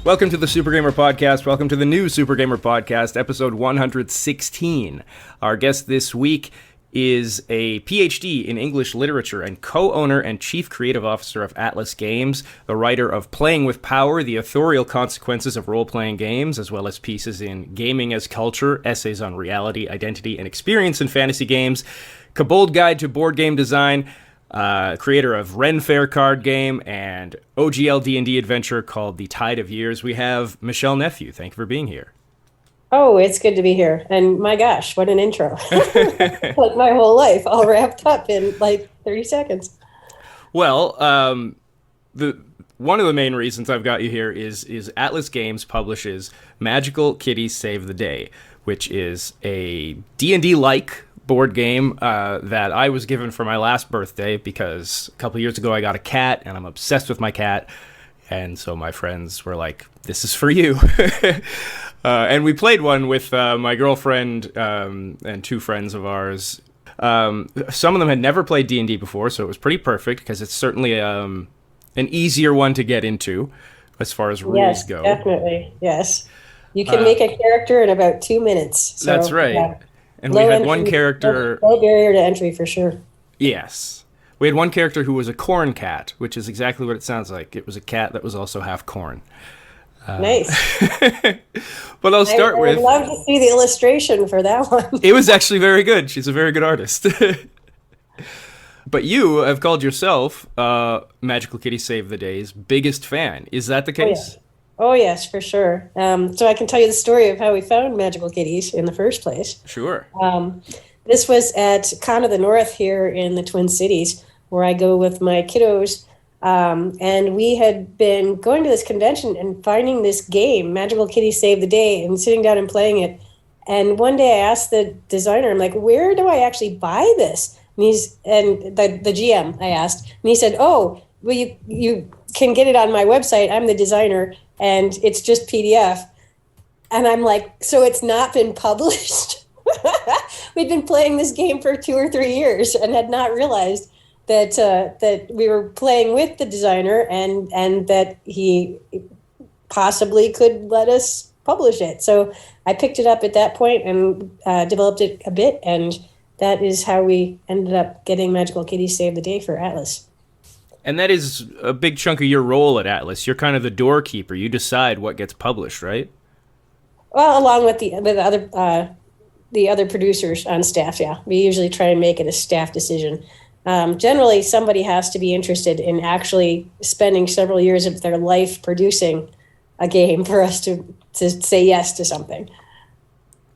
Welcome to the Super Gamer Podcast. Welcome to the new Super Gamer Podcast, episode 116. Our guest this week is a PhD in English literature and co-owner and chief creative officer of Atlas Games, the writer of Playing with Power, The Authorial Consequences of Role-Playing Games, as well as pieces in Gaming as Culture, essays on reality, identity, and experience in fantasy games, Kobold Guide to Board Game Design, creator of Ren Fair card game, and OGL D&D adventure called The Tide of Years. We have Michelle Nephew. Thank you for being here. Oh, it's good to be here. And my gosh, what an intro. Like my whole life all wrapped up in like 30 seconds. Well, one of the main reasons I've got you here is Atlas Games publishes Magical Kitties Save the Day, which is a D&D-like board game that I was given for my last birthday because a couple years ago I got a cat and I'm obsessed with my cat. And so my friends were like, this is for you. And we played one with my girlfriend and two friends of ours. Some of them had never played D&D before, so it was pretty perfect because it's certainly an easier one to get into as far as rules go. Yes, definitely. Yes. You can make a character in about 2 minutes. So, that's right. Yeah. And we had one character... Low barrier to entry for sure. Yes. We had one character who was a corn cat, which is exactly what it sounds like. It was a cat that was also half corn. Nice. But I'll start with... I'd love to see the illustration for that one. It was actually very good. She's a very good artist. But you have called yourself Magical Kitties Save the Day's biggest fan. Is that the case? Oh, yes, for sure. So I can tell you the story of how we found Magical Kitties in the first place. Sure. This was at Con of the North here in the Twin Cities, where I go with my kiddos. And we had been going to this convention and finding this game, Magical Kitties Save the Day, and sitting down and playing it. And one day I asked the designer, I'm like, where do I actually buy this? And the GM, I asked, and he said, oh, well, you can get it on my website. I'm the designer, and it's just PDF. And I'm like, so it's not been published? We'd been playing this game for 2 or 3 years and had not realized that we were playing with the designer and that he possibly could let us publish it. So I picked it up at that point and developed it a bit, and that is how we ended up getting Magical Kitties Save the Day for Atlas. And that is a big chunk of your role at Atlas. You're kind of the doorkeeper. You decide what gets published, right? Well, along with the other producers on staff, yeah. We usually try and make it a staff decision. Generally, somebody has to be interested in actually spending several years of their life producing a game for us to say yes to something.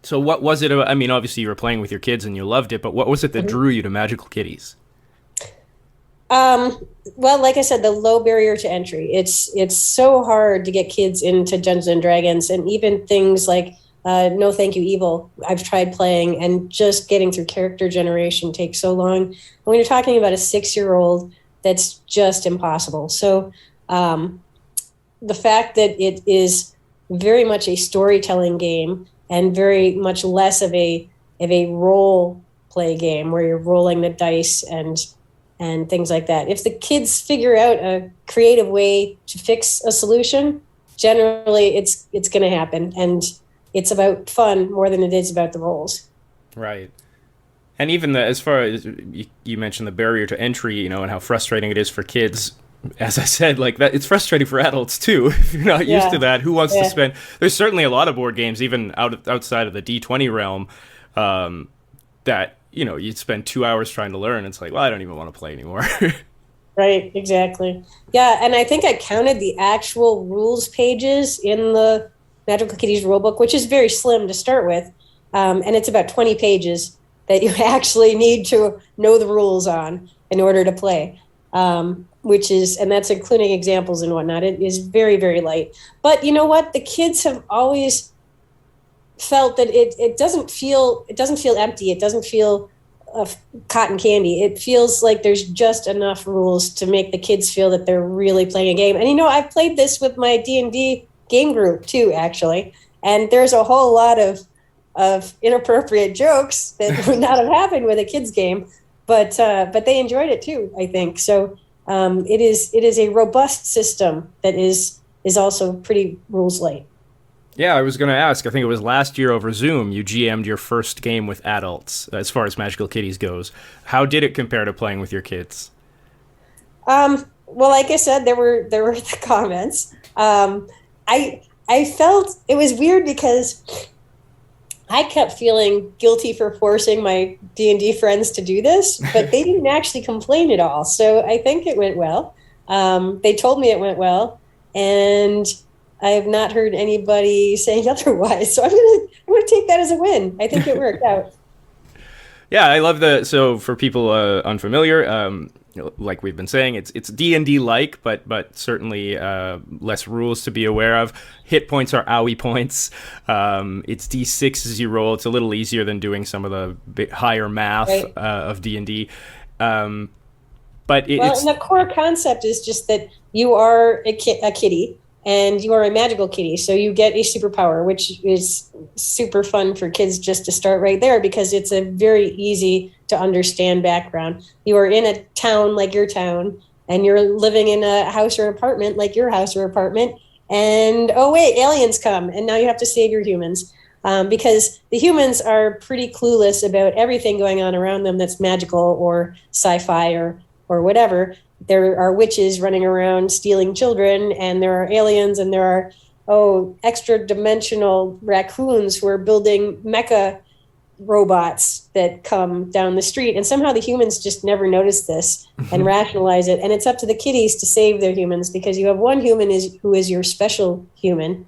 So what was it about? I mean, obviously you were playing with your kids and you loved it, but what was it that drew you to Magical Kitties? Well, like I said, the low barrier to entry. It's so hard to get kids into Dungeons and Dragons, and even things like No Thank You Evil, I've tried playing, and just getting through character generation takes so long. When you're talking about a 6-year-old, that's just impossible. So the fact that it is very much a storytelling game and very much less of a role play game where you're rolling the dice and things like that. If the kids figure out a creative way to fix a solution, generally it's going to happen. And it's about fun more than it is about the roles. Right. And even as far as you mentioned the barrier to entry, and how frustrating it is for kids. As I said, like that, it's frustrating for adults too. If you're not used to that, who wants to spend? There's certainly a lot of board games, even outside of the D20 realm, that you'd spend 2 hours trying to learn. It's like, well, I don't even want to play anymore. Right. Exactly. Yeah, and I think I counted the actual rules pages in the Magical Kitties rulebook, which is very slim to start with, and it's about 20 pages that you actually need to know the rules on in order to play. And that's including examples and whatnot. It is very, very light. But you know what? The kids have always felt that it doesn't feel empty. It doesn't feel cotton candy. It feels like there's just enough rules to make the kids feel that they're really playing a game. And I've played this with my D&D game group too, actually. And there's a whole lot of inappropriate jokes that would not have happened with a kids game, but they enjoyed it too, I think. So it is a robust system that is is also pretty rules light. Yeah, I was going to ask. I think it was last year over Zoom, you GM'd your first game with adults, as far as Magical Kitties goes. How did it compare to playing with your kids? Well, like I said, there were the comments. I felt it was weird because I kept feeling guilty for forcing my D&D friends to do this, but they didn't actually complain at all. So I think it went well. They told me it went well, and I have not heard anybody saying otherwise. So I'm gonna take that as a win. I think it worked out. Yeah, I love so for people unfamiliar, like we've been saying, it's D&D-like, but certainly less rules to be aware of. Hit points are owie points. It's D6 as you roll. It's a little easier than doing some of the higher math of D&D. And the core concept is just that you are a kitty, and you are a magical kitty, so you get a superpower, which is super fun for kids just to start right there, because it's a very easy to understand background. You are in a town like your town, and you're living in a house or apartment like your house or apartment, and oh wait, aliens come, and now you have to save your humans. Because the humans are pretty clueless about everything going on around them that's magical or sci-fi or whatever. There are witches running around stealing children, and there are aliens, and there are extra dimensional raccoons who are building mecha robots that come down the street. And somehow the humans just never notice this and rationalize it. And it's up to the kitties to save their humans, because you have one human who is your special human.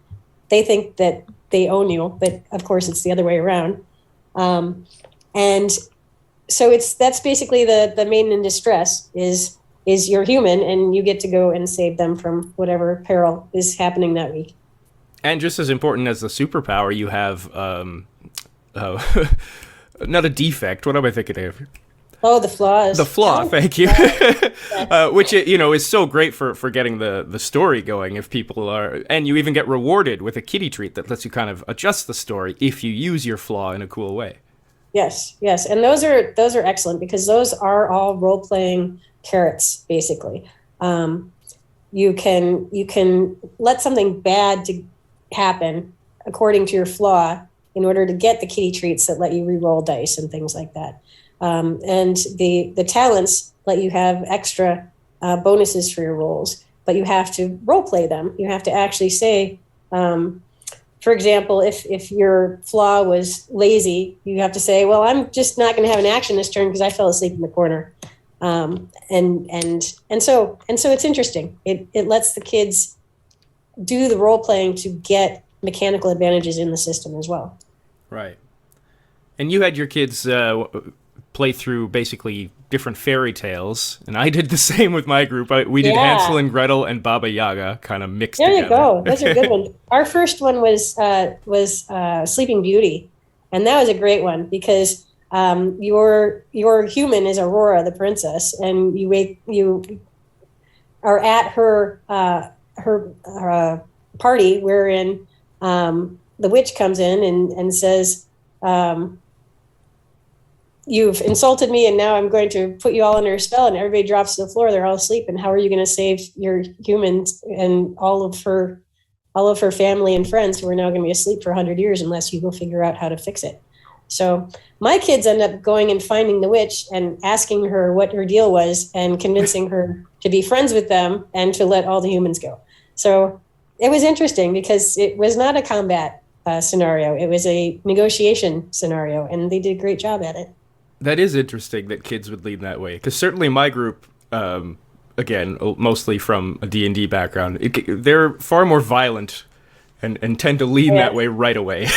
They think that they own you, but of course it's the other way around. And so that's basically the maiden in distress is your human, and you get to go and save them from whatever peril is happening that week. And just as important as the superpower, you have not a defect. What am I thinking of? Oh, the flaws. The flaw, thank you. Which is so great for getting the story going. If people are, and you even get rewarded with a kitty treat that lets you kind of adjust the story if you use your flaw in a cool way. Yes, and those are excellent, because those are all role playing carrots, basically. You can let something bad to happen according to your flaw in order to get the kitty treats that let you re-roll dice and things like that. And the talents let you have extra bonuses for your rolls, but you have to role play them. You have to actually say, for example, if your flaw was lazy, you have to say, well, I'm just not going to have an action this turn because I fell asleep in the corner. And so it's interesting. It lets the kids do the role playing to get mechanical advantages in the system as well. Right. And you had your kids play through basically different fairy tales, and I did the same with my group. We did Hansel and Gretel and Baba Yaga kind of mixed together. There you go. Those are good ones. Our first one was Sleeping Beauty, and that was a great one because your human is Aurora, the princess, and you are at her party wherein the witch comes in and says, you've insulted me, and now I'm going to put you all under a spell, and everybody drops to the floor. They're all asleep. And how are you going to save your humans and all of her family and friends who are now going to be asleep for 100 years unless you go figure out how to fix it? So my kids end up going and finding the witch and asking her what her deal was and convincing her to be friends with them and to let all the humans go. So it was interesting because it was not a combat scenario. It was a negotiation scenario, and they did a great job at it. That is interesting that kids would lean that way, because certainly my group, again, mostly from a D&D background, they're far more violent and tend to lean that way right away.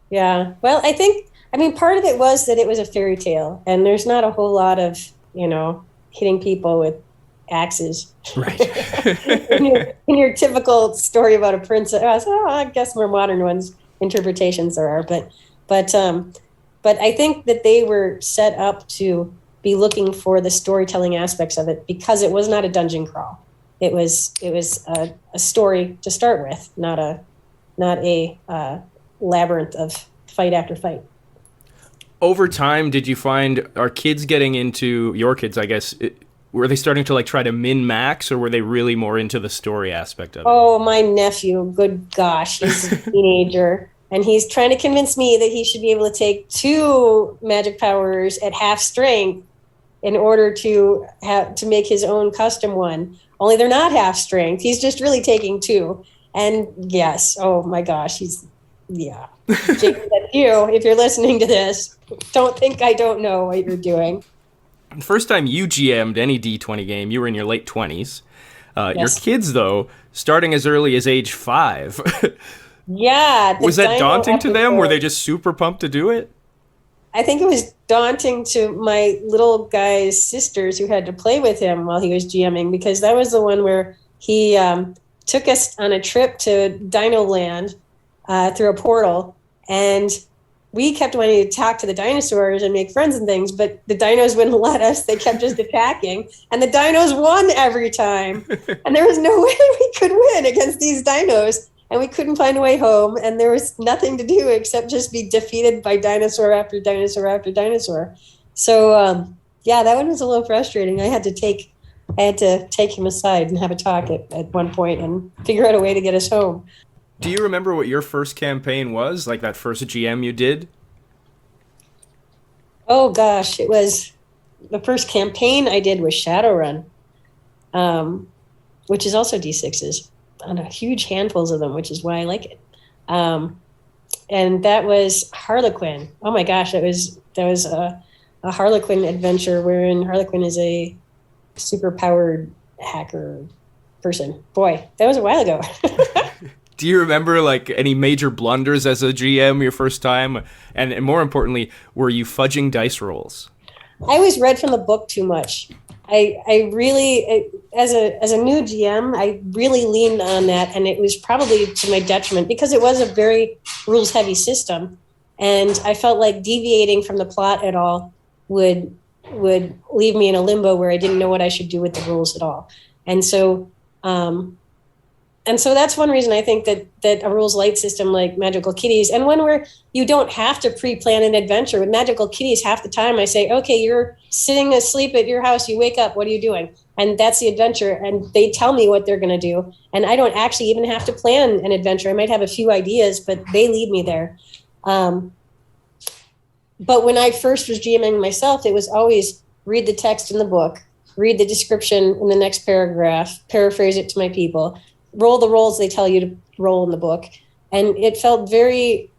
Yeah. Well, I mean, part of it was that it was a fairy tale, and there's not a whole lot of, hitting people with axes. Right. in your typical story about a princess. I guess more modern ones, interpretations there are, but I think that they were set up to be looking for the storytelling aspects of it because it was not a dungeon crawl. It was a story to start with, not a labyrinth of fight after fight. Over time, did you find, are kids getting into, your kids, I guess, Were they starting to like try to min-max, or were they really more into the story aspect of it? Oh, my nephew, good gosh, he's a teenager. And he's trying to convince me that he should be able to take 2 magic powers at half strength in order to make his own custom one. Only they're not half strength. He's just really taking 2. And yes, oh my gosh, yeah. Jake, that's you. If you're listening to this, don't think I don't know what you're doing. The first time you GM'd any D20 game, you were in your late 20s. Yes. Your kids, though, starting as early as age 5. Yeah. Was that daunting to them? Were they just super pumped to do it? I think it was daunting to my little guy's sisters who had to play with him while he was GMing, because that was the one where he took us on a trip to Dino Land through a portal, and we kept wanting to talk to the dinosaurs and make friends and things, but the dinos wouldn't let us. They kept just attacking, and the dinos won every time. And there was no way we could win against these dinos. And we couldn't find a way home, and there was nothing to do except just be defeated by dinosaur after dinosaur after dinosaur. So, yeah, that one was a little frustrating. I had to take him aside and have a talk at one point and figure out a way to get us home. Do you remember what your first campaign was, like that first GM you did? Oh, gosh, it was the first campaign I did was Shadowrun, which is also D6s. On huge handfuls of them, which is why I like it. And that was Harlequin. Oh my gosh, that was a Harlequin adventure wherein Harlequin is a super powered hacker person. Boy, that was a while ago. Do you remember like any major blunders as a GM your first time? And more importantly, were you fudging dice rolls? I always read from the book too much. I really, as a new GM, I really leaned on that, and it was probably to my detriment because it was a very rules-heavy system, and I felt like deviating from the plot at all would leave me in a limbo where I didn't know what I should do with the rules at all, and so that's one reason I think that a rules light system like Magical Kitties, and one where you don't have to pre-plan an adventure. With Magical Kitties, half the time I say, okay, you're sitting asleep at your house, you wake up, what are you doing? And that's the adventure, and they tell me what they're going to do. And I don't actually even have to plan an adventure. I might have a few ideas, but they lead me there. But when I first was GMing myself, it was always read the text in the book, read the description in the next paragraph, paraphrase it to my people, roll the rolls they tell you to roll in the book. And it felt very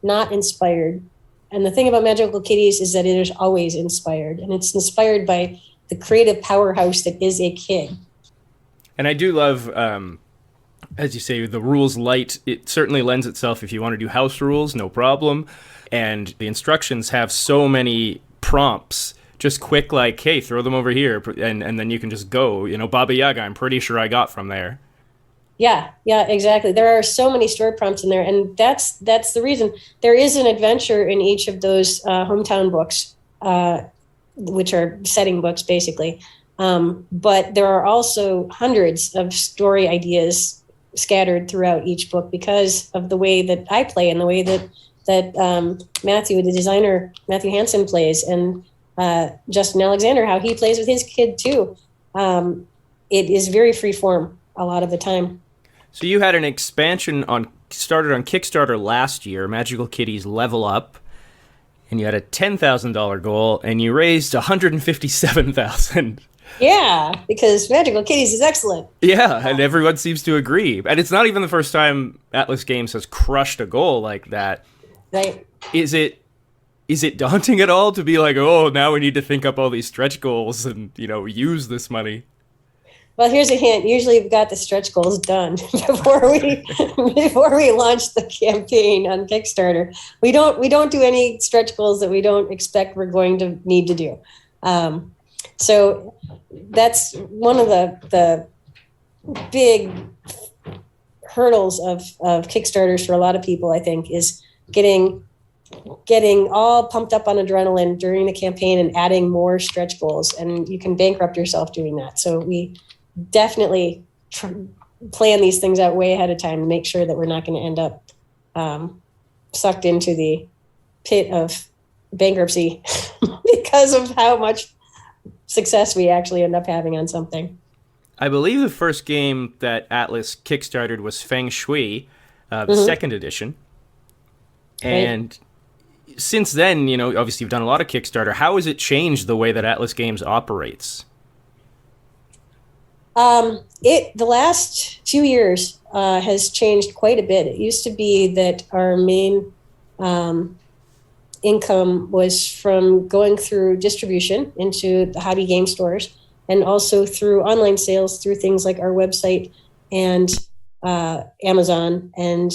not inspired. And the thing about Magical Kitties is that it is always inspired. And it's inspired by the creative powerhouse that is a kid. And I do love, as you say, the rules light. It certainly lends itself if you want to do house rules, no problem. And the instructions have so many prompts. Just quick, like, hey, throw them over here, and then you can just go. You know, Baba Yaga, I'm pretty sure I got from there. Yeah, exactly. There are so many story prompts in there, and that's the reason. There is an adventure in each of those hometown books, which are setting books, basically. But there are also hundreds of story ideas scattered throughout each book because of the way that I play and the way that Matthew, the designer, Matthew Hansen, plays, and Justin Alexander, how he plays with his kid too. It is very free form a lot of the time. So you had an expansion started on Kickstarter last year, Magical Kitties Level Up, and you had a $10,000 goal, and you raised $157,000. Yeah, because Magical Kitties is excellent. Yeah, and everyone seems to agree. And it's not even the first time Atlas Games has crushed a goal like that. Right. Is it daunting at all to be like, oh, now we need to think up all these stretch goals and, use this money? Well, here's a hint. Usually we've got the stretch goals done before we launch the campaign on Kickstarter. We don't do any stretch goals that we don't expect we're going to need to do. So that's one of the big hurdles of Kickstarters for a lot of people, I think, is getting all pumped up on adrenaline during the campaign and adding more stretch goals. And you can bankrupt yourself doing that. So we definitely plan these things out way ahead of time to make sure that we're not going to end up sucked into the pit of bankruptcy because of how much success we actually end up having on something. I believe the first game that Atlas kickstarted was Feng Shui, the Mm-hmm. second edition. Right. And since then, obviously you've done a lot of Kickstarter. How has it changed the way that Atlas Games operates? The last 2 years has changed quite a bit. It used to be that our main income was from going through distribution into the hobby game stores, and also through online sales through things like our website and Amazon and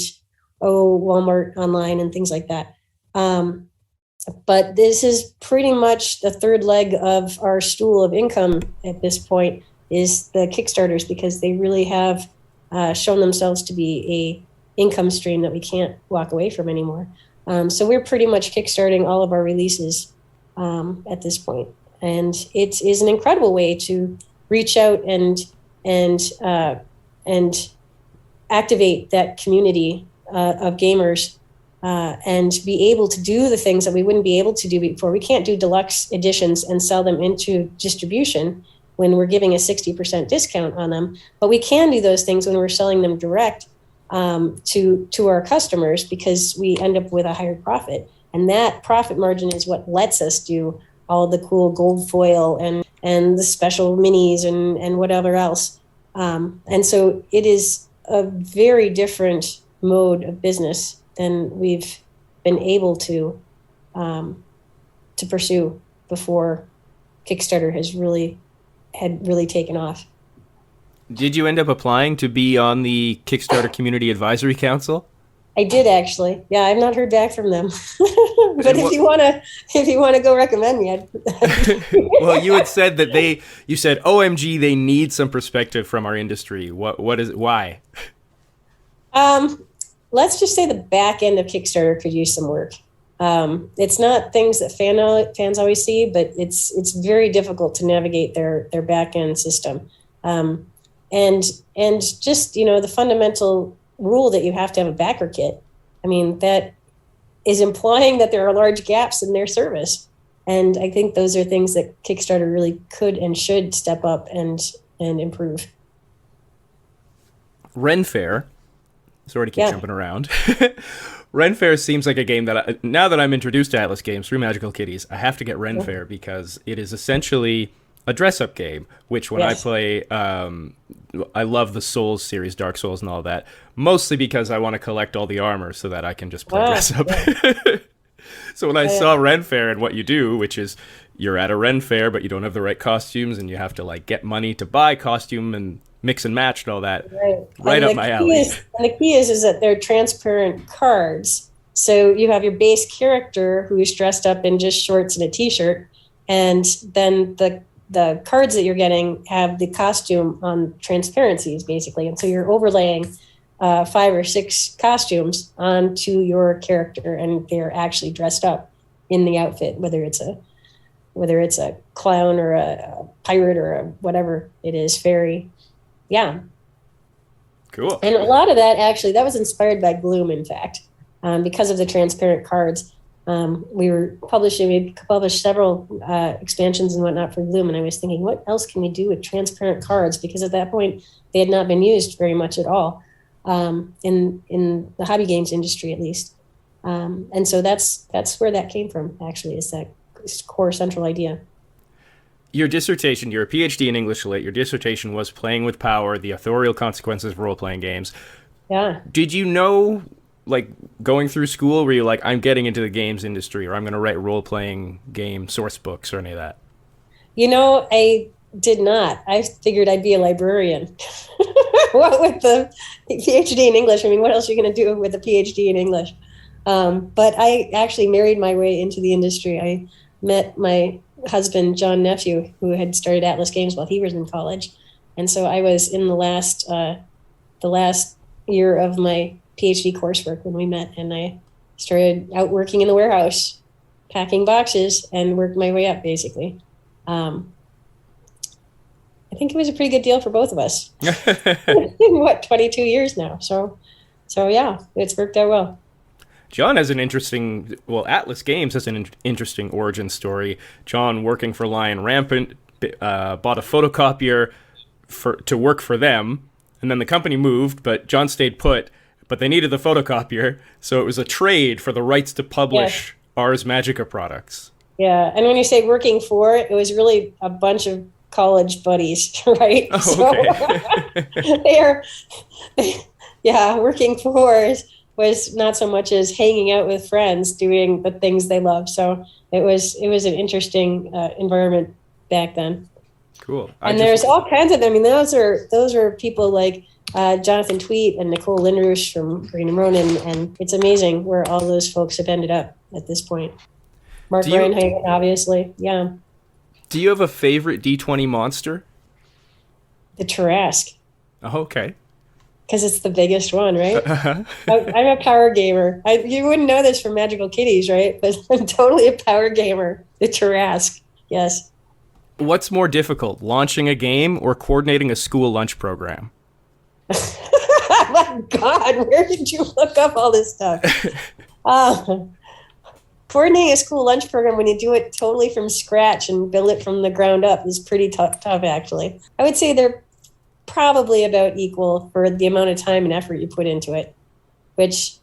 Walmart online and things like that. But this is pretty much the third leg of our stool of income at this point is the Kickstarters, because they really have shown themselves to be a income stream that we can't walk away from anymore. So we're pretty much kickstarting all of our releases at this point, and it is an incredible way to reach out and activate that community of gamers and be able to do the things that we wouldn't be able to do before. We can't do deluxe editions and sell them into distribution when we're giving a 60% discount on them, but we can do those things when we're selling them direct to our customers, because we end up with a higher profit, and that profit margin is what lets us do all the cool gold foil and the special minis and whatever else. And so it is a very different mode of business than we've been able to pursue before Kickstarter had really taken off. Did you end up applying to be on the Kickstarter Community Advisory Council? I did, actually. Yeah, I've not heard back from them. But if you want to go recommend me, Well, you had said that you said, OMG, they need some perspective from our industry. What is it? Why? Let's just say the back end of Kickstarter could use some work. It's not things that fans always see, but it's very difficult to navigate their back end system. And just, the fundamental rule that you have to have a backer kit. I mean, that is implying that there are large gaps in their service. And I think those are things that Kickstarter really could and should step up and improve. Ren Fair. Sorry to keep jumping around. Ren Fair seems like a game that, now that I'm introduced to Atlas Games through Magical Kitties, I have to get Ren Fair, because it is essentially a dress-up game, which when I play, I love the Souls series, Dark Souls and all that, mostly because I want to collect all the armor so that I can just play dress-up. Yeah. So when I saw Ren Fair and what you do, which is you're at a Ren Fair, but you don't have the right costumes, and you have to get money to buy costume and mix and match and all that, right up my alley. And the key is that they're transparent cards. So you have your base character who's dressed up in just shorts and a t-shirt, and then the cards that you're getting have the costume on transparencies, basically. And so you're overlaying 5 or 6 costumes onto your character, and they're actually dressed up in the outfit, whether it's a clown or a pirate or a whatever it is, fairy. Yeah. Cool. And a lot of that was inspired by Gloom, in fact, because of the transparent cards. We published several expansions and whatnot for Gloom, and I was thinking, what else can we do with transparent cards? Because at that point, they had not been used very much at all in the hobby games industry, at least. And so that's where that came from, actually, is that core central idea. Your dissertation, you're a PhD in English Lit. Your dissertation was Playing with Power, the Authorial Consequences of Role-Playing Games. Yeah. Did you know, going through school, were you like, I'm getting into the games industry, or I'm going to write role-playing game source books or any of that? I did not. I figured I'd be a librarian. What with the PhD in English? I mean, what else are you going to do with a PhD in English? But I actually married my way into the industry. I met my husband, John Nephew, who had started Atlas Games while he was in college. And so I was in the last year of my PhD coursework when we met, and I started out working in the warehouse, packing boxes, and worked my way up, basically. I think it was a pretty good deal for both of us. 22 years now. So yeah, it's worked out well. John has Atlas Games has an interesting origin story. John working for Lion Rampant, bought a photocopier to work for them, and then the company moved, but John stayed put. But they needed the photocopier, so it was a trade for the rights to publish Ars Magica products. Yeah, and when you say working for, it was really a bunch of college buddies, right? Oh, okay. Working for was not so much as hanging out with friends, doing the things they love. So it was an interesting environment back then. Cool. And there's all kinds of them. I mean, those are people like Jonathan Tweet and Nicole Lindrush from Green and Ronin, and it's amazing where all those folks have ended up at this point. Mark Reinhagen, obviously, yeah. Do you have a favorite D20 monster? The Tarrasque. Oh, okay. Because it's the biggest one, right? I'm a power gamer. You wouldn't know this from Magical Kitties, right? But I'm totally a power gamer. The Tarrasque, yes. What's more difficult, launching a game or coordinating a school lunch program? My God, where did you look up all this stuff? Coordinating a school lunch program when you do it totally from scratch and build it from the ground up is pretty tough, actually. I would say they're probably about equal for the amount of time and effort you put into it, which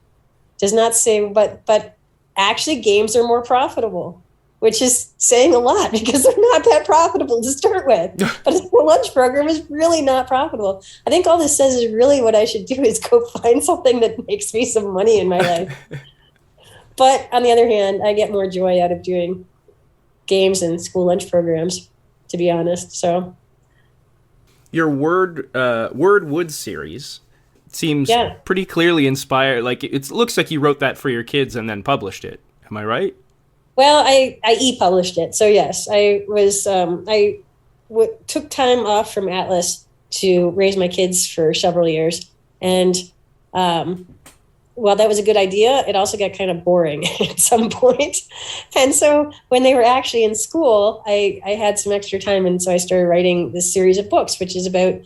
does not say, but actually games are more profitable, which is saying a lot because they're not that profitable to start with. But a school lunch program is really not profitable. I think all this says is really what I should do is go find something that makes me some money in my life. But on the other hand, I get more joy out of doing games and school lunch programs, to be honest. So your Word Woods series seems pretty clearly inspired. Like it looks like you wrote that for your kids and then published it. Am I right? Well, I e-published it. So yes, I was took time off from Atlas to raise my kids for several years, and while that was a good idea, it also got kind of boring at some point. And so when they were actually in school, I had some extra time. And so I started writing this series of books, which is about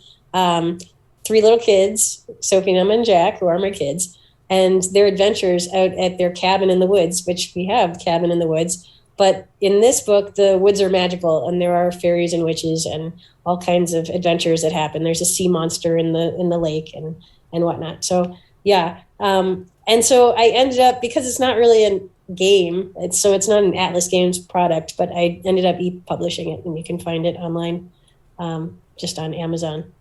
three little kids, Sophie, Emma, and Jack, who are my kids, and their adventures out at their cabin in the woods, which we have cabin in the woods. But in this book, the woods are magical, and there are fairies and witches and all kinds of adventures that happen. There's a sea monster in the lake and whatnot. So yeah. And so I ended up, because it's not really a game, it's not an Atlas Games product, but I ended up e-publishing it, and you can find it online, just on Amazon.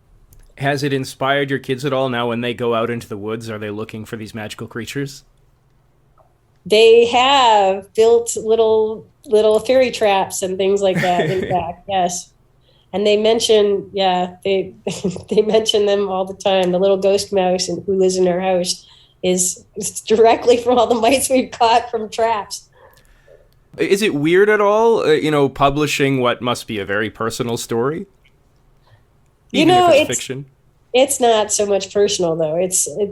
Has it inspired your kids at all now when they go out into the woods? Are they looking for these magical creatures? They have built little fairy traps and things like that, in fact, yes. And they mention, they mention them all the time. The little ghost mouse who lives in our house is directly from all the mice we've caught from traps. Is it weird at all, publishing what must be a very personal story? Even if it's fiction? It's not so much personal, though.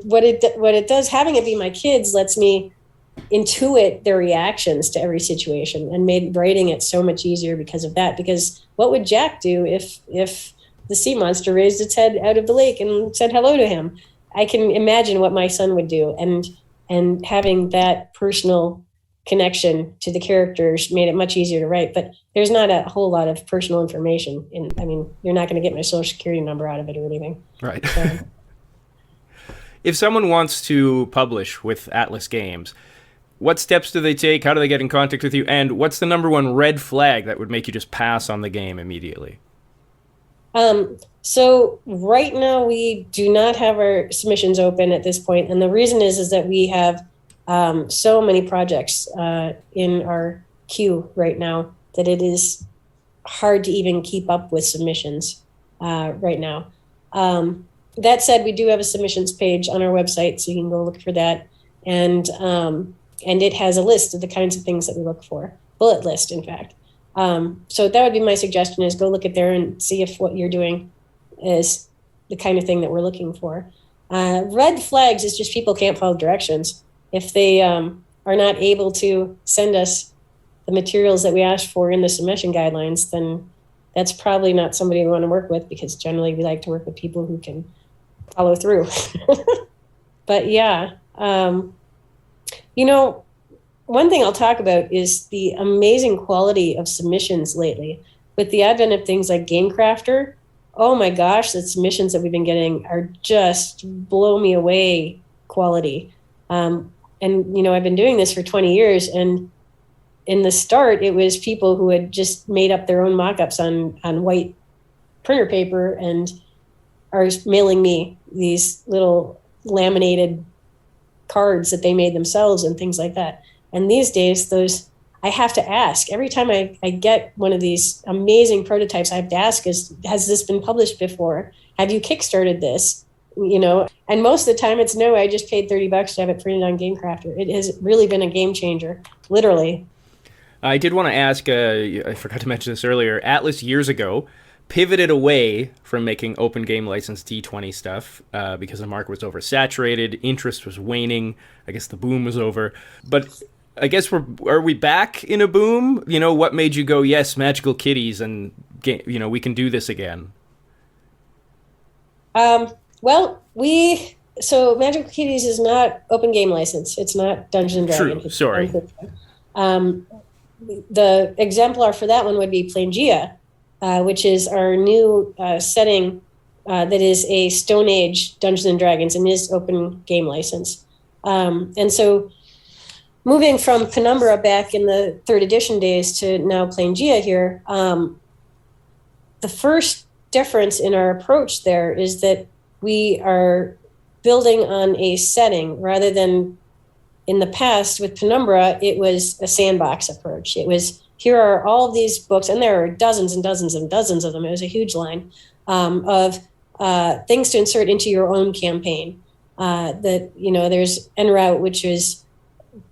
What it does, having it be my kids lets me intuit their reactions to every situation, and made writing it so much easier because of that. Because what would Jack do if the sea monster raised its head out of the lake and said hello to him? I can imagine what my son would do, and having that personal connection to the characters made it much easier to write. But there's not a whole lot of personal information. You're not going to get my social security number out of it or anything. Right. So. If someone wants to publish with Atlas Games, what steps do they take? How do they get in contact with you? And what's the number one red flag that would make you just pass on the game immediately? So right now we do not have our submissions open at this point. And the reason is that we have so many projects in our queue right now that it is hard to even keep up with submissions right now. That said, we do have a submissions page on our website, so you can go look for that. And it has a list of the kinds of things that we look for, bullet list, in fact. So that would be my suggestion, is go look at there and see if what you're doing is the kind of thing that we're looking for. Red flags is just people can't follow directions. If they are not able to send us the materials that we asked for in the submission guidelines, then that's probably not somebody we want to work with, because generally we like to work with people who can follow through. But yeah, one thing I'll talk about is the amazing quality of submissions lately. with the advent of things like Game Crafter, oh my gosh, the submissions that we've been getting are just blow me away quality. And, I've been doing this for 20 years, and in the start, it was people who had just made up their own mock-ups on white printer paper and are mailing me these little laminated cards that they made themselves and things like that. And these days, those I have to ask. Every time I get one of these amazing prototypes, I have to ask, has this been published before? Have you kickstarted this? And most of the time it's no, I just paid $30 to have it printed on Game Crafter. It has really been a game changer, literally. I did want to ask, I forgot to mention this earlier, Atlas years ago pivoted away from making open game license D20 stuff because the market was oversaturated, interest was waning, I guess the boom was over. But I guess are we back in a boom? What made you go, yes, Magical Kitties, and we can do this again? So Magical Kitties is not open game license. It's not Dungeons & Dragons. True, sorry. The exemplar for that one would be Plangea, which is our new setting that is a Stone Age Dungeons & Dragons and is open game license. And so moving from Penumbra back in the 3rd edition days to now Plangea here, the first difference in our approach there is that we are building on a setting rather than in the past with Penumbra, it was a sandbox approach. It was, here are all of these books, and there are dozens and dozens and dozens of them. It was a huge line of things to insert into your own campaign. There's En route, which is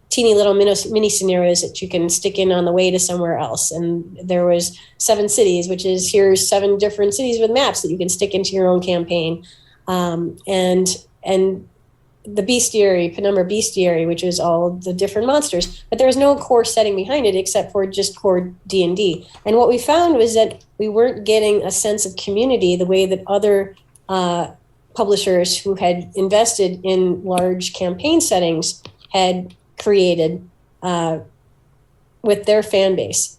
teeny little mini scenarios that you can stick in on the way to somewhere else. And there was 7 cities, which is here's 7 different cities with maps that you can stick into your own campaign. And the bestiary, Penumbra Bestiary, which is all the different monsters, but there was no core setting behind it except for just core D&D. And what we found was that we weren't getting a sense of community the way that other publishers who had invested in large campaign settings had created with their fan base.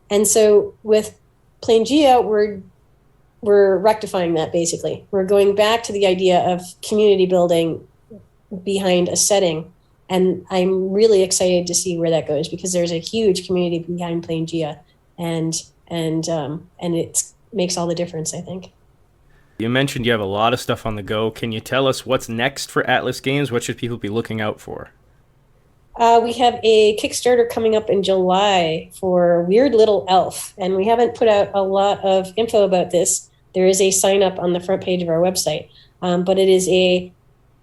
And so with Plangea, we're rectifying that basically. We're going back to the idea of community building behind a setting, and I'm really excited to see where that goes because there's a huge community behind Plangea, and it makes all the difference, I think. You mentioned you have a lot of stuff on the go. Can you tell us what's next for Atlas Games? What should people be looking out for? We have a Kickstarter coming up in July for Weird Little Elf, and we haven't put out a lot of info about this. There is a sign up on the front page of our website, but it is a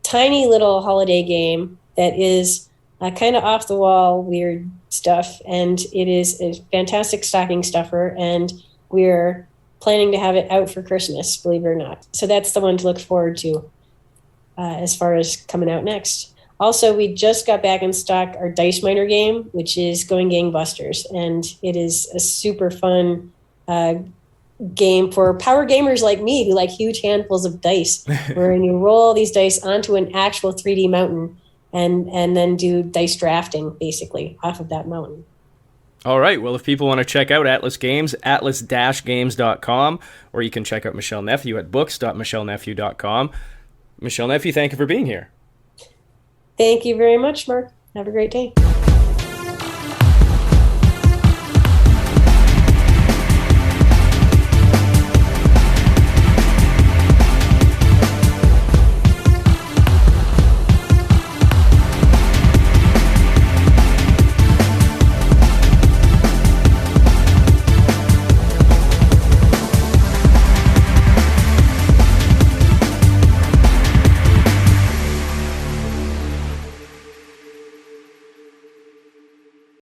tiny little holiday game that is kind of off the wall weird stuff, and it is a fantastic stocking stuffer, and we're planning to have it out for Christmas, believe it or not. So that's the one to look forward to as far as coming out next. Also, we just got back in stock our Dice Miner game, which is going gangbusters, and it is a super fun game for power gamers like me who like huge handfuls of dice, where you roll these dice onto an actual 3D mountain and then do dice drafting basically off of that mountain. All right. Well, if people want to check out Atlas Games, atlas-games.com, or you can check out Michelle Nephew at books.michellenephew.com. Michelle Nephew, thank you for being here. Thank you very much, Mark. Have a great day.